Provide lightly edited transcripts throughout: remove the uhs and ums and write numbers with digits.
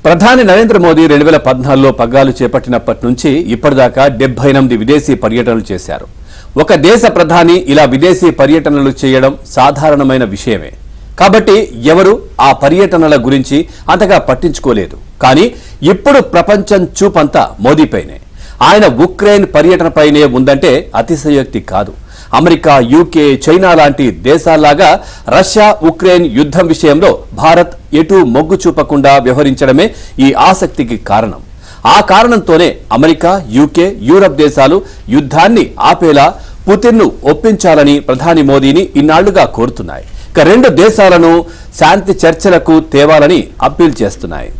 ప్రధాని నరేంద్ర మోదీ 2014లో పగ్గాలు చేపట్టినప్పటి నుంచి ఇప్పటిదాకా 78 విదేశీ పర్యటనలు చేశారు. ఒక దేశ ప్రధాని ఇలా విదేశీ పర్యటనలు చేయడం సాధారణమైన విషయమే. కాబట్టి ఎవరు ఆ పర్యటనల గురించి అంతగా పట్టించుకోలేదు. కానీ ఇప్పుడు ప్రపంచం చూపంతా మోదీపైనే. ఆయన ఉక్రెయిన్ పర్యటనపైనే ఉందంటే అతిశయోక్తి కాదు. అమెరికా, యూకే, చైనా లాంటి దేశాల్లాగా రష్యా ఉక్రెయిన్ యుద్ధం విషయంలో భారత్ ఎటూ మొగ్గు చూపకుండా వ్యవహరించడమే ఈ ఆసక్తికి కారణం. ఆ కారణంతోనే అమెరికా, యూకే, యూరప్ దేశాలు యుద్ధాన్ని ఆపేలా పుతిన్ను ఒప్పించాలని ప్రధాని మోదీని ఇన్నాళ్లుగా కోరుతున్నాయి. ఇక రెండు దేశాలను శాంతి చర్చలకు తేవాలని అప్పీల్ చేస్తున్నాయి.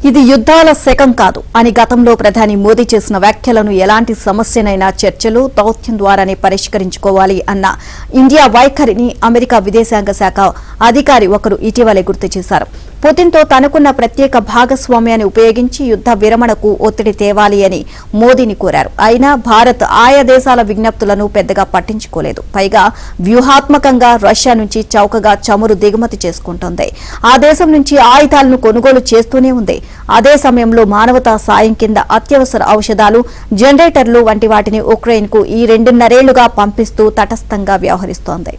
ఇది యుద్ధాల శకం కాదు అని గతంలో ప్రధాని మోదీ చేసిన వ్యాఖ్యలను ఎలాంటి సమస్యనైనా చర్చలు, దౌత్యం ద్వారానే పరిష్కరించుకోవాలి అన్న ఇండియా వైఖరిని అమెరికా విదేశాంగ శాఖ అధికారి ఒకరు ఇటీవలే గుర్తు చేశారు. పుతిన్తో తనకున్న ప్రత్యేక భాగస్వామ్యాన్ని ఉపయోగించి యుద్ధ విరమణకు ఒత్తిడి తేవాలి అని మోదీని కోరారు. అయినా భారత్ ఆయా దేశాల విజ్ఞప్తులను పెద్దగా పట్టించుకోలేదు. పైగా వ్యూహాత్మకంగా రష్యా నుంచి చౌకగా చమురు దిగుమతి చేసుకుంటోంది. ఆ దేశం నుంచి ఆయుధాలను కొనుగోలు చేస్తూనే ఉంది. అదే సమయంలో మానవతా సాయం కింద అత్యవసర ఔషధాలు, జనరేటర్లు వంటి వాటిని ఉక్రెయిన్కు ఈ 2.5 ఏళ్లుగా పంపిస్తూ తటస్థంగా వ్యవహరిస్తోంది.